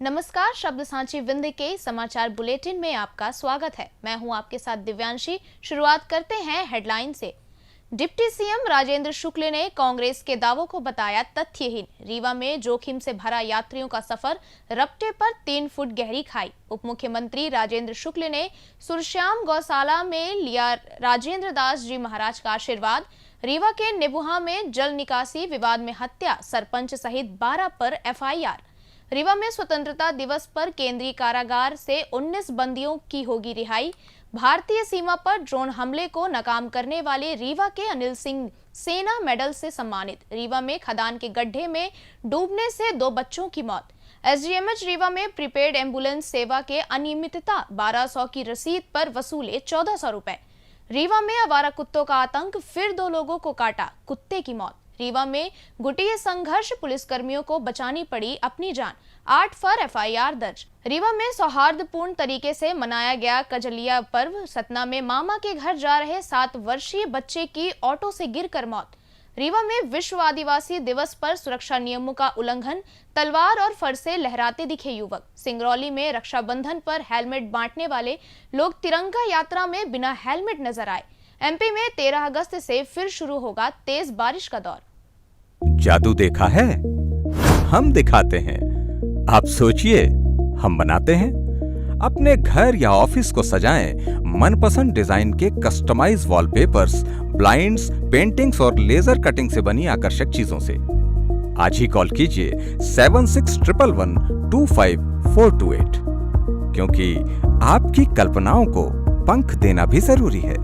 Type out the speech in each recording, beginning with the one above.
नमस्कार, शब्द सांची विंध्य के समाचार बुलेटिन में आपका स्वागत है। मैं हूं आपके साथ दिव्यांशी। शुरुआत करते हैं हेडलाइन से। डिप्टी सीएम राजेंद्र शुक्ल ने कांग्रेस के दावों को बताया तथ्यहीन। रीवा में जोखिम से भरा यात्रियों का सफर, रपटे पर 3 फुट गहरी खाई। उप मुख्यमंत्री राजेंद्र शुक्ल ने सुरश्याम गौशाला में लिया राजेंद्र दास जी महाराज का आशीर्वाद। रीवा के नेबुहा में जल निकासी विवाद में हत्या, सरपंच सहित 12 पर एफआईआर। रीवा में स्वतंत्रता दिवस पर केंद्रीय कारागार से 19 बंदियों की होगी रिहाई। भारतीय सीमा पर ड्रोन हमले को नाकाम करने वाले रीवा के अनिल सिंह सेना मेडल से सम्मानित। रीवा में खदान के गड्ढे में डूबने से 2 बच्चों की मौत। एसडीएमएच रीवा में प्रीपेड एम्बुलेंस सेवा के अनियमितता, 1200 की रसीद पर वसूले 1400 रुपए। रीवा में आवारा कुत्तों का आतंक, फिर 2 लोगों को काटा, कुत्ते की मौत। रीवा में गुटिया संघर्ष, पुलिसकर्मियों को बचानी पड़ी अपनी जान, 8 पर एफआईआर दर्ज। रीवा में सौहार्दपूर्ण तरीके से मनाया गया कजलिया पर्व। सतना में मामा के घर जा रहे 7 वर्षीय बच्चे की ऑटो से गिरकर मौत। रीवा में विश्व आदिवासी दिवस पर सुरक्षा नियमों का उल्लंघन, तलवार और फरसे लहराते दिखे युवक। सिंगरौली में रक्षाबंधन पर हेलमेट बांटने वाले लोग तिरंगा यात्रा में बिना हेलमेट नजर आए। एमपी में 13 अगस्त से फिर शुरू होगा तेज बारिश का दौर। जादू देखा है, हम दिखाते हैं। आप सोचिए, हम बनाते हैं। अपने घर या ऑफिस को सजाएं मनपसंद डिजाइन के कस्टमाइज वॉलपेपर्स, ब्लाइंड्स, पेंटिंग्स और लेजर कटिंग से बनी आकर्षक चीजों से। आज ही कॉल कीजिए 7611125428, क्योंकि आपकी कल्पनाओं को पंख देना भी जरूरी है।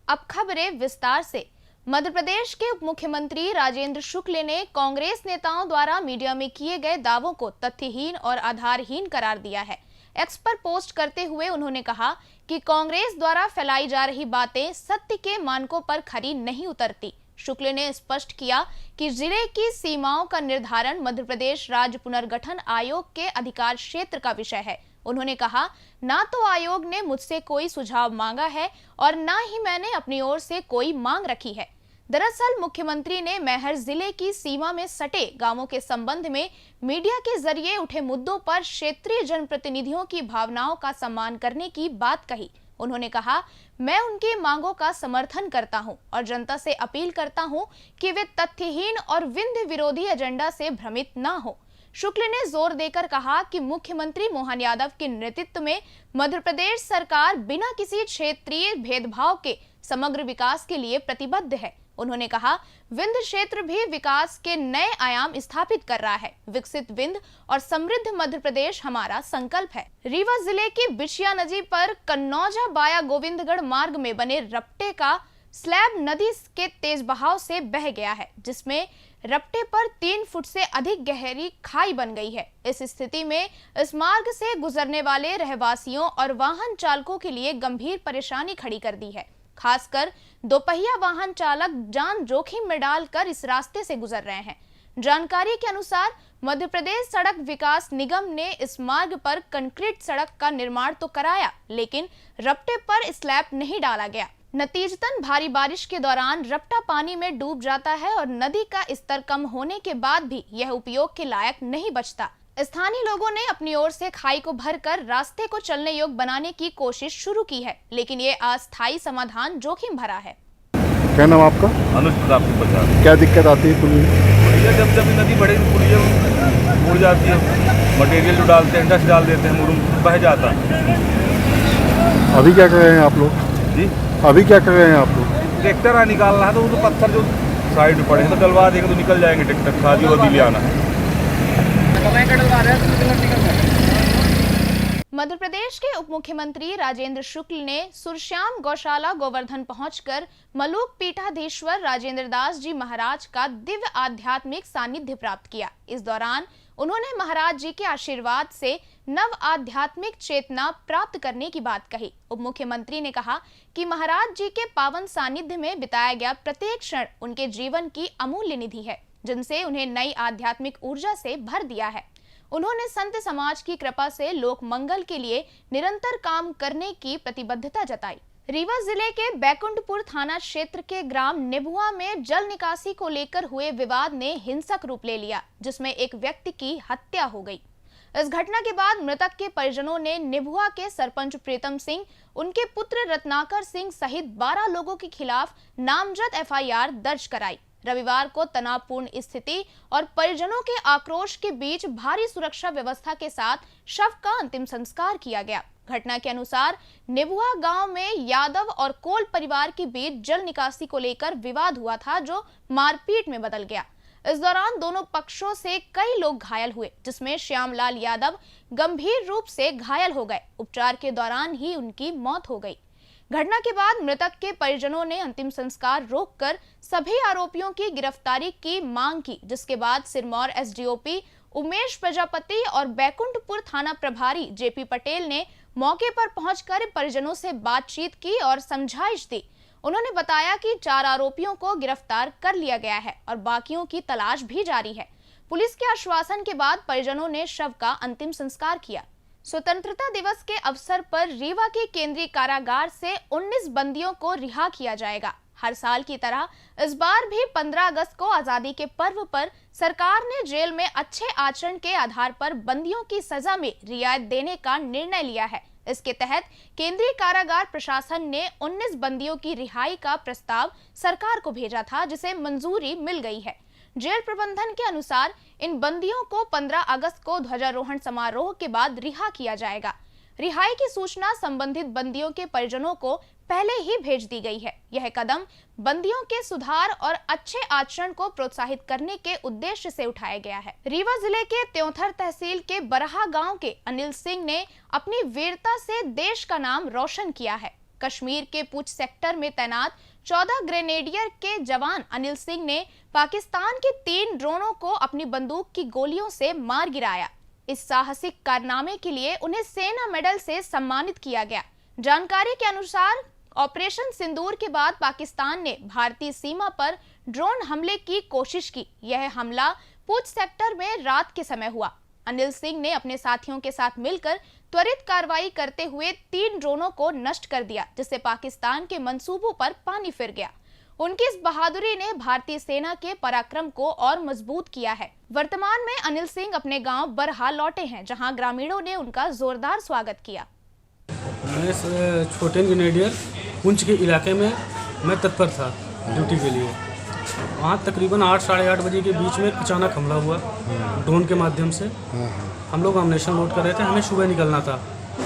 अब खबरें विस्तार से। मध्य प्रदेश के उप मुख्यमंत्री राजेंद्र शुक्ल ने कांग्रेस नेताओं द्वारा मीडिया में किए गए दावों को तथ्यहीन और आधारहीन करार दिया है। एक्स पर पोस्ट करते हुए उन्होंने कहा कि कांग्रेस द्वारा फैलाई जा रही बातें सत्य के मानकों पर खरी नहीं उतरती। शुक्ल ने स्पष्ट किया कि जिले की सीमाओं का निर्धारण मध्य प्रदेश राज्य पुनर्गठन आयोग के अधिकार क्षेत्र का विषय है। उन्होंने कहा, ना तो आयोग ने मुझसे कोई सुझाव मांगा है और ना ही मैंने अपनी ओर से कोई मांग रखी है। दरअसल मुख्यमंत्री ने मैहर जिले की सीमा में सटे गांवों के संबंध में मीडिया के जरिए उठे मुद्दों पर क्षेत्रीय जनप्रतिनिधियों की भावनाओं का सम्मान करने की बात कही। उन्होंने कहा, मैं उनकी मांगों का समर्थन करता हूं और जनता से अपील करता हूं कि वे तथ्यहीन और विंध्य विरोधी एजेंडा से भ्रमित न हो। शुक्ल ने जोर देकर कहा कि मुख्यमंत्री मोहन यादव के नेतृत्व में मध्य प्रदेश सरकार बिना किसी क्षेत्रीय भेदभाव के समग्र विकास के लिए प्रतिबद्ध है। उन्होंने कहा, विंध्य क्षेत्र भी विकास के नए आयाम स्थापित कर रहा है। विकसित विंध्य और समृद्ध मध्य प्रदेश हमारा संकल्प है। रीवा जिले की बिछिया नदी पर कन्नौजा बाया गोविंदगढ़ मार्ग में बने रपटे का स्लैब नदी के तेज बहाव से बह गया है, जिसमें रपटे पर 3 फुट से अधिक गहरी खाई बन गई है। इस स्थिति में इस मार्ग से गुजरने वाले रहवासियों और वाहन चालकों के लिए गंभीर परेशानी खड़ी कर दी है। खासकर दोपहिया वाहन चालक जान जोखिम में डालकर इस रास्ते से गुजर रहे हैं। जानकारी के अनुसार मध्य प्रदेश सड़क विकास निगम ने इस मार्ग पर कंक्रीट सड़क का निर्माण तो कराया, लेकिन रपटे पर स्लैब नहीं डाला गया। नतीजतन भारी बारिश के दौरान रपटा पानी में डूब जाता है और नदी का स्तर कम होने के बाद भी यह उपयोग के लायक नहीं बचता। स्थानीय लोगों ने अपनी ओर से खाई को भरकर रास्ते को चलने योग्य बनाने की कोशिश शुरू की है, लेकिन ये अस्थायी समाधान जोखिम भरा है। क्या नाम आपका? अनुज प्रताप सिंह बजाज। क्या दिक्कत आती है पुलिया? जब नदी बढ़ेगी पुलिया मुड़ जाती है, मटेरियल जो डालते हैं डस्ट डाल देते हैं, मुड़ बह जाता है। अभी क्या कर रहे हैं आप लोग? जी, अभी क्या कर रहे हैं आप लोग? ट्रैक्टर आ निकाल रहा है, तो वो तो पत्थर जो साइड में पड़े हैं तो डलवा देंगे तो निकल जाएंगे। ट्रैक्टर खादी वादी ले आना है। मध्य प्रदेश के उप मुख्यमंत्री राजेंद्र शुक्ल ने सुरश्याम गौशाला गोवर्धन पहुंचकर मलूक पीठाधीश्वर राजेंद्र दास जी महाराज का दिव्य आध्यात्मिक सानिध्य प्राप्त किया। इस दौरान उन्होंने महाराज जी के आशीर्वाद से नव आध्यात्मिक चेतना प्राप्त करने की बात कही। उप मुख्यमंत्री ने कहा कि महाराज जी के पावन सानिध्य में बिताया गया प्रत्येक क्षण उनके जीवन की अमूल्य निधि है, जिनसे उन्हें नई आध्यात्मिक ऊर्जा से भर दिया है। उन्होंने संत समाज की कृपा से लोक मंगल के लिए निरंतर काम करने की प्रतिबद्धता जताई। रीवा जिले के बैकुंठपुर थाना क्षेत्र के ग्राम निभुआ में जल निकासी को लेकर हुए विवाद ने हिंसक रूप ले लिया, जिसमें एक व्यक्ति की हत्या हो गई। इस घटना के बाद मृतक के परिजनों ने निभुआ के सरपंच प्रीतम सिंह, उनके पुत्र रत्नाकर सिंह सहित 12 लोगों के खिलाफ नामजद एफआईआर दर्ज कराई। रविवार को तनावपूर्ण स्थिति और परिजनों के आक्रोश के बीच भारी सुरक्षा व्यवस्था के साथ शव का अंतिम संस्कार किया गया। घटना के अनुसार निभुआ गांव में यादव और कोल परिवार के बीच जल निकासी को लेकर विवाद हुआ था, जो मारपीट में बदल गया। इस दौरान दोनों पक्षों से कई लोग घायल हुए, जिसमें श्यामलाल यादव गंभीर रूप से घायल हो गए। उपचार के दौरान ही उनकी मौत हो गई। घटना के बाद मृतक के परिजनों ने अंतिम संस्कार रोककर सभी आरोपियों की गिरफ्तारी की मांग की, जिसके बाद सिरमौर एसडीओपी उमेश प्रजापति और बैकुंठपुर थाना प्रभारी जेपी पटेल ने मौके पर पहुंचकर परिजनों से बातचीत की और समझाइश दी। उन्होंने बताया कि 4 आरोपियों को गिरफ्तार कर लिया गया है और बाकियों की तलाश भी जारी है। पुलिस के आश्वासन के बाद परिजनों ने शव का अंतिम संस्कार किया। स्वतंत्रता दिवस के अवसर पर रीवा के केंद्रीय कारागार से 19 बंदियों को रिहा किया जाएगा। हर साल की तरह इस बार भी 15 अगस्त को आजादी के पर्व पर सरकार ने जेल में अच्छे आचरण के आधार पर बंदियों की सजा में रियायत देने का निर्णय लिया है। इसके तहत केंद्रीय कारागार प्रशासन ने 19 बंदियों की रिहाई का प्रस्ताव सरकार को भेजा था, जिसे मंजूरी मिल गई है। जेल प्रबंधन के अनुसार इन बंदियों को 15 अगस्त को ध्वजारोहण समारोह के बाद रिहा किया जाएगा। रिहाई की सूचना संबंधित बंदियों के परिजनों को पहले ही भेज दी गई है। यह कदम बंदियों के सुधार और अच्छे आचरण को प्रोत्साहित करने के उद्देश्य से उठाया गया है। रीवा जिले के त्योंथर तहसील के बरहा गांव के अनिल सिंह ने अपनी वीरता से देश का नाम रोशन किया है। कश्मीर के पूंछ सेक्टर में तैनात 14 ग्रेनेडियर के जवान अनिल सिंह ने पाकिस्तान के 3 ड्रोनों को अपनी बंदूक की गोलियों से मार गिराया। इस साहसिक कारनामे के लिए उन्हें सेना मेडल से सम्मानित किया गया। जानकारी के अनुसार ऑपरेशन सिंदूर के बाद पाकिस्तान ने भारतीय सीमा पर ड्रोन हमले की कोशिश की। यह हमला पूंछ सेक्टर में रात के समय हुआ। अनिल सिंह ने अपने साथियों के साथ मिलकर त्वरित कार्रवाई करते हुए 3 ड्रोनों को नष्ट कर दिया, जिससे पाकिस्तान के मंसूबों पर पानी फिर गया। उनकी इस बहादुरी ने भारतीय सेना के पराक्रम को और मजबूत किया है। वर्तमान में अनिल सिंह अपने गांव बरहा लौटे हैं, जहां ग्रामीणों ने उनका जोरदार स्वागत किया। मैं छोटे ग्रेनेडियर पुंछ के इलाके में मैं तत्पर था ड्यूटी के लिए। वहाँ तकरीबन 8 साढ़े 8 बजे के बीच में अचानक हमला हुआ ड्रोन के माध्यम से। हम लोग ऑपरेशन लोड कर रहे थे, हमें सुबह निकलना था,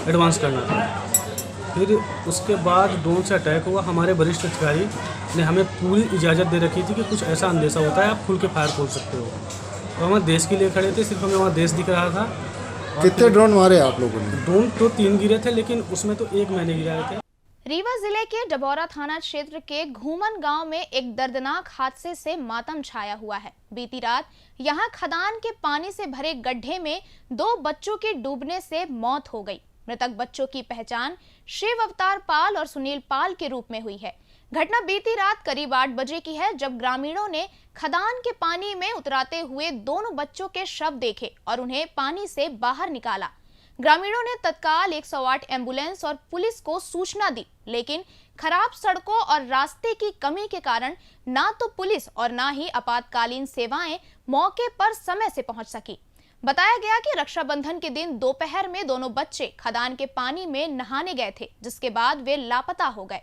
एडवांस करना था। फिर उसके बाद ड्रोन से अटैक हुआ। हमारे वरिष्ठ अधिकारी ने हमें पूरी इजाज़त दे रखी थी कि कुछ ऐसा अंदेशा होता है, आप खुल के फायर खोल सकते हो। तो हम देश के लिए खड़े थे, सिर्फ हमें वहाँ देश दिख रहा था। कितने ड्रोन मारे आप लोगों ने? ड्रोन तो 3 गिरे थे, लेकिन उसमें तो 1 मैंने गिराए थे। रीवा जिले के डबौरा थाना क्षेत्र के घूमन गांव में एक दर्दनाक हादसे से मातम छाया हुआ है। बीती रात यहां खदान के पानी से भरे गड्ढे में 2 बच्चों की डूबने से मौत हो गई। मृतक बच्चों की पहचान शिव अवतार पाल और सुनील पाल के रूप में हुई है। घटना बीती रात करीब 8 बजे की है, जब ग्रामीणों ने खदान के पानी में उतराते हुए दोनों बच्चों के शव देखे और उन्हें पानी से बाहर निकाला। ग्रामीणों ने तत्काल 108 एम्बुलेंस और पुलिस को सूचना दी, लेकिन खराब सड़कों और रास्ते की कमी के कारण ना तो पुलिस और ना ही आपातकालीन सेवाएं मौके पर समय से पहुंच सकी। बताया गया कि रक्षाबंधन के दिन दोपहर में दोनों बच्चे खदान के पानी में नहाने गए थे, जिसके बाद वे लापता हो गए।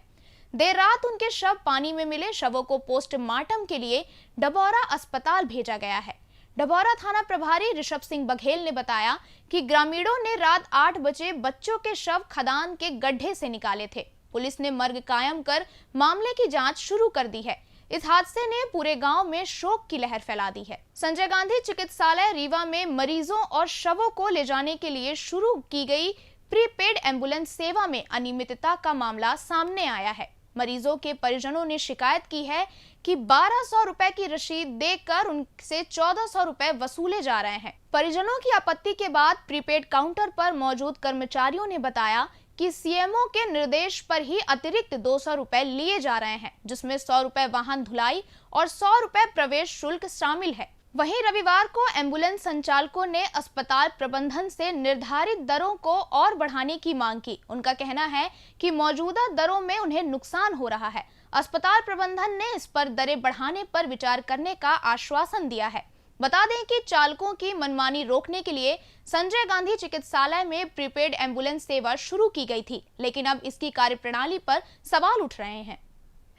देर रात उनके शव पानी में मिले। शवों को पोस्टमार्टम के लिए डबौरा अस्पताल भेजा गया है। डबौरा थाना प्रभारी ऋषभ सिंह बघेल ने बताया कि ग्रामीणों ने रात 8 बजे बच्चों के शव खदान के गड्ढे से निकाले थे। पुलिस ने मर्ग कायम कर मामले की जांच शुरू कर दी है। इस हादसे ने पूरे गांव में शोक की लहर फैला दी है। संजय गांधी चिकित्सालय रीवा में मरीजों और शवों को ले जाने के लिए शुरू की गई प्रीपेड एम्बुलेंस सेवा में अनियमितता का मामला सामने आया है। मरीजों के परिजनों ने शिकायत की है कि 1200 रुपए की रसीद देकर उनसे 1400 रुपए वसूले जा रहे हैं। परिजनों की आपत्ति के बाद प्रीपेड काउंटर पर मौजूद कर्मचारियों ने बताया कि सीएमओ के निर्देश पर ही अतिरिक्त 200 रुपए लिए जा रहे हैं, जिसमें 100 रुपए वाहन धुलाई और 100 रुपए प्रवेश शुल्क शामिल है। वहीं रविवार को एम्बुलेंस संचालकों ने अस्पताल प्रबंधन से निर्धारित दरों को और बढ़ाने की मांग की। उनका कहना है कि मौजूदा दरों में उन्हें नुकसान हो रहा है। अस्पताल प्रबंधन ने इस पर दरें बढ़ाने पर विचार करने का आश्वासन दिया है। बता दें कि चालकों की मनमानी रोकने के लिए संजय गांधी चिकित्सालय में प्रीपेड एम्बुलेंस सेवा शुरू की गई थी, लेकिन अब इसकी कार्यप्रणाली पर सवाल उठ रहे हैं।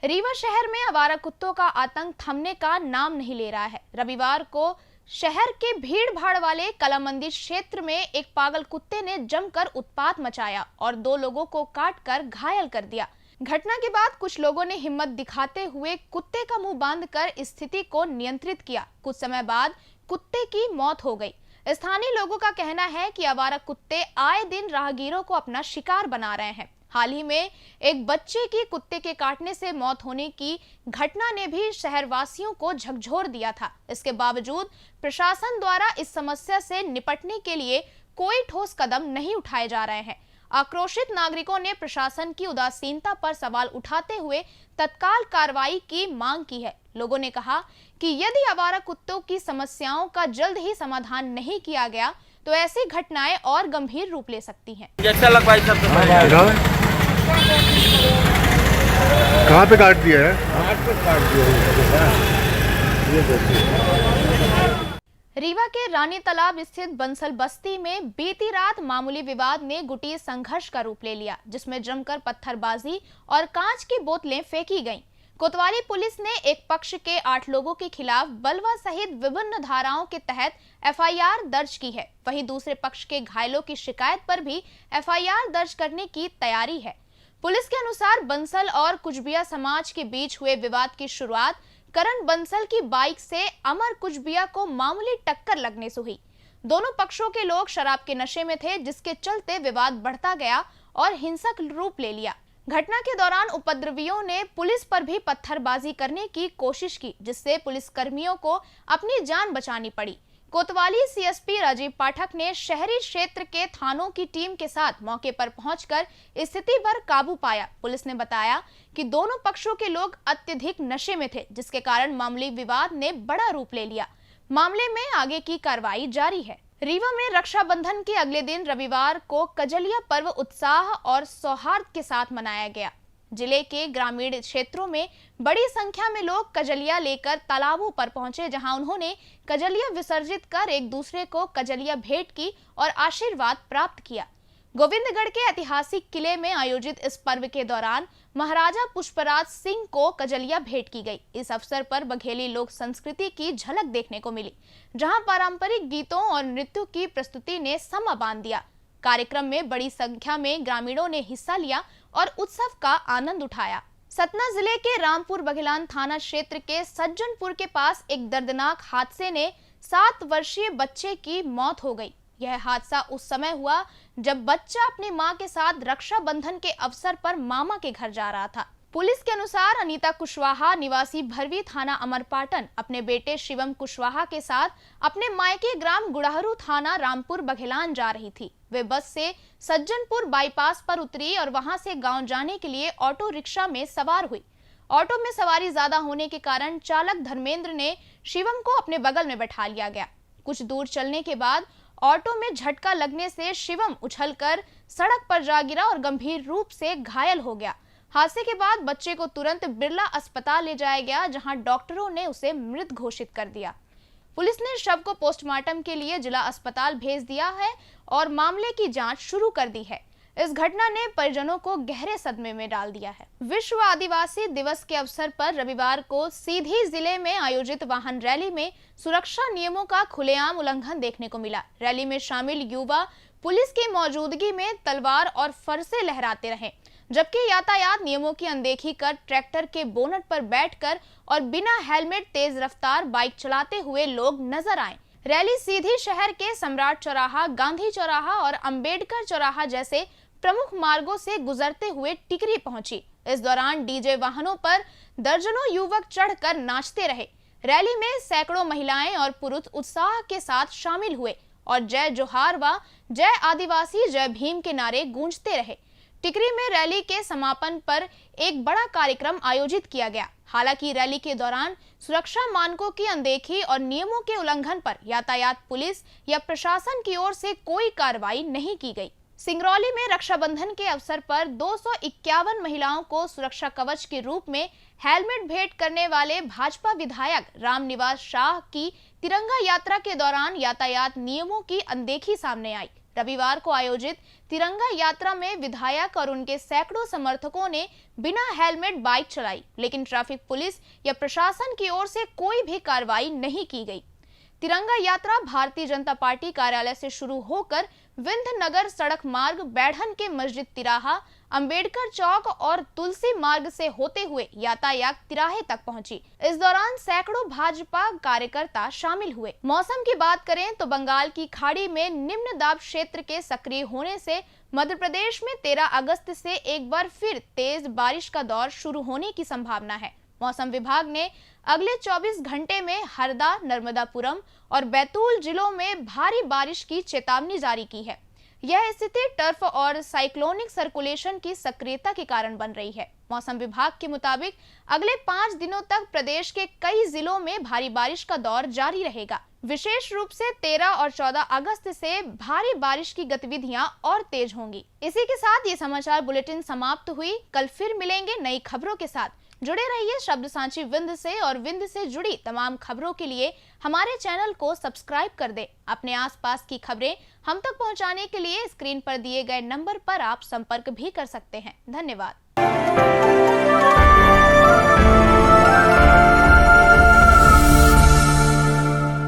रीवा शहर में आवारा कुत्तों का आतंक थमने का नाम नहीं ले रहा है। रविवार को शहर के भीड़ भाड़ वाले कलामंदिर क्षेत्र में एक पागल कुत्ते ने जमकर उत्पात मचाया और 2 लोगों को काटकर घायल कर दिया। घटना के बाद कुछ लोगों ने हिम्मत दिखाते हुए कुत्ते का मुंह बांधकर स्थिति को नियंत्रित किया। कुछ समय बाद कुत्ते की मौत हो गई। स्थानीय लोगों का कहना है कि आवारा कुत्ते आए दिन राहगीरों को अपना शिकार बना रहे हैं। हाल ही में एक बच्चे की कुत्ते के काटने से मौत होने की घटना ने भी शहरवासियों को झकझोर दिया था। इसके बावजूद प्रशासन द्वारा इस समस्या से निपटने के लिए कोई ठोस कदम नहीं उठाए जा रहे हैं। आक्रोशित नागरिकों ने प्रशासन की उदासीनता पर सवाल उठाते हुए तत्काल कार्रवाई की मांग की है। लोगों ने कहा कि यदि आवारा कुत्तों की समस्याओं का जल्द ही समाधान नहीं किया गया तो ऐसी घटनाएं और गंभीर रूप ले सकती हैं। कहाँ पे काट दिया है? रीवा के रानी तालाब स्थित बंसल बस्ती में बीती रात मामूली विवाद ने गुटी संघर्ष का रूप ले लिया, जिसमें जमकर पत्थरबाजी और कांच की बोतलें फेंकी गईं। कोतवाली पुलिस ने एक पक्ष के 8 लोगों के खिलाफ बलवा सहित विभिन्न धाराओं के तहत एफआईआर दर्ज की है। वहीं दूसरे पक्ष के घायलों की शिकायत पर भी एफआईआर दर्ज करने की तैयारी है। पुलिस के अनुसार बंसल और कुचबिया समाज के बीच हुए विवाद की शुरुआत करण बंसल की बाइक से अमर कुचबिया को मामूली टक्कर लगने से हुई। दोनों पक्षों के लोग शराब के नशे में थे, जिसके चलते विवाद बढ़ता गया और हिंसक रूप ले लिया। घटना के दौरान उपद्रवियों ने पुलिस पर भी पत्थरबाजी करने की कोशिश की, जिससे पुलिसकर्मियों को अपनी जान बचानी पड़ी। कोतवाली सीएसपी राजीव पाठक ने शहरी क्षेत्र के थानों की टीम के साथ मौके पर पहुंचकर स्थिति पर काबू पाया। पुलिस ने बताया कि दोनों पक्षों के लोग अत्यधिक नशे में थे, जिसके कारण मामूली विवाद ने बड़ा रूप ले लिया। मामले में आगे की कार्रवाई जारी है। रीवा में रक्षाबंधन के अगले दिन रविवार को कजलिया पर्व उत्साह और सौहार्द के साथ मनाया गया। जिले के ग्रामीण क्षेत्रों में बड़ी संख्या में लोग कजलिया लेकर तालाबों पर पहुंचे, जहां उन्होंने कजलिया विसर्जित कर एक दूसरे को कजलिया भेंट की और आशीर्वाद प्राप्त किया। गोविंदगढ़ के ऐतिहासिक किले में आयोजित इस पर्व के दौरान महाराजा पुष्पराज सिंह को कजलिया भेंट की गई। इस अवसर पर बघेली लोक संस्कृति की झलक देखने को मिली, जहां पारंपरिक गीतों और नृत्यों की प्रस्तुति ने समा बांध दिया। कार्यक्रम में बड़ी संख्या में ग्रामीणों ने हिस्सा लिया और उत्सव का आनंद उठाया। सतना जिले के रामपुर बघेलान थाना क्षेत्र के सज्जनपुर के पास एक दर्दनाक हादसे ने 7 वर्षीय बच्चे की मौत हो गई। यह हादसा उस समय हुआ जब बच्चा अपनी मां के साथ रक्षाबंधन के अवसर पर मामा के घर जा रहा था। पुलिस के अनुसार अनीता कुशवाहा निवासी भरवी थाना अमरपाटन अपने बेटे शिवम कुशवाहा के साथ अपने मायके ग्राम गुड़ाहरू थाना रामपुर बघेलान जा रही थी। वे बस से सज्जनपुर बाईपास पर उतरी और वहां से गांव जाने के लिए ऑटो रिक्शा में सवार हुई। ऑटो में सवारी ज्यादा होने के कारण चालक धर्मेंद्र ने शिवम को अपने बगल में बैठा लिया गया। कुछ दूर चलने के बाद ऑटो में झटका लगने से शिवम उछलकर सड़क पर जा गिरा और गंभीर रूप से घायल हो गया। हादसे के बाद बच्चे को तुरंत बिरला अस्पताल ले जाया गया, जहां डॉक्टरों ने उसे मृत घोषित कर दिया। पुलिस ने शव को पोस्टमार्टम के लिए जिला अस्पताल भेज दिया है और मामले की जांच शुरू कर दी है। इस घटना ने परिजनों को गहरे सदमे में डाल दिया है। विश्व आदिवासी दिवस के अवसर पर रविवार को सीधी जिले में आयोजित वाहन रैली में सुरक्षा नियमों का खुलेआम उल्लंघन देखने को मिला। रैली में शामिल युवा पुलिस की मौजूदगी में तलवार और फरसे लहराते रहे, जबकि यातायात नियमों की अनदेखी कर ट्रैक्टर के बोनट पर बैठकर और बिना हेलमेट तेज रफ्तार बाइक चलाते हुए लोग नजर आए। रैली सीधी शहर के सम्राट चौराहा, गांधी चौराहा और अंबेडकर चौराहा जैसे प्रमुख मार्गों से गुजरते हुए टिकरी पहुंची। इस दौरान डीजे वाहनों पर दर्जनों युवक चढ़कर नाचते रहे। रैली में सैकड़ों महिलाएं और पुरुष उत्साह के साथ शामिल हुए और जय जोहार व जय आदिवासी जय भीम के नारे गूंजते रहे। टिकरी में रैली के समापन पर एक बड़ा कार्यक्रम आयोजित किया गया। हालांकि रैली के दौरान सुरक्षा मानकों की अनदेखी और नियमों के उल्लंघन पर यातायात पुलिस या प्रशासन की ओर से कोई कार्रवाई नहीं की गई। सिंगरौली में रक्षाबंधन के अवसर पर 251 महिलाओं को सुरक्षा कवच के रूप में हेलमेट भेंट करने वाले भाजपा विधायक रामनिवास शाह की तिरंगा यात्रा के दौरान यातायात नियमों की अनदेखी सामने आई। रविवार को आयोजित तिरंगा यात्रा में विधायक और उनके सैकड़ों समर्थकों ने बिना हेलमेट बाइक चलाई, लेकिन ट्रैफिक पुलिस या प्रशासन की ओर से कोई भी कार्रवाई नहीं की गई। तिरंगा यात्रा भारतीय जनता पार्टी कार्यालय से शुरू होकर विंध्यनगर सड़क मार्ग, बैढ़न के मस्जिद तिराहा, अंबेडकर चौक और तुलसी मार्ग से होते हुए यातायात तिराहे तक पहुंची। इस दौरान सैकड़ों भाजपा कार्यकर्ता शामिल हुए। मौसम की बात करें तो बंगाल की खाड़ी में निम्न दाब क्षेत्र के सक्रिय होने से मध्य प्रदेश में 13 अगस्त से एक बार फिर तेज बारिश का दौर शुरू होने की संभावना है। मौसम विभाग ने अगले 24 घंटे में हरदा, नर्मदापुरम और बैतूल जिलों में भारी बारिश की चेतावनी जारी की है। यह स्थिति टर्फ और साइक्लोनिक सर्कुलेशन की सक्रियता के कारण बन रही है। मौसम विभाग के मुताबिक अगले 5 दिनों तक प्रदेश के कई जिलों में भारी बारिश का दौर जारी रहेगा। विशेष रूप से 13 और 14 अगस्त से भारी बारिश की गतिविधियां और तेज होंगी। इसी के साथ ये समाचार बुलेटिन समाप्त हुई। कल फिर मिलेंगे नई खबरों के साथ। जुड़े रहिए शब्द सांची विंध्य से और विंध्य से जुड़ी तमाम खबरों के लिए हमारे चैनल को सब्सक्राइब कर दें। अपने आसपास की खबरें हम तक पहुंचाने के लिए स्क्रीन पर दिए गए नंबर पर आप संपर्क भी कर सकते हैं। धन्यवाद।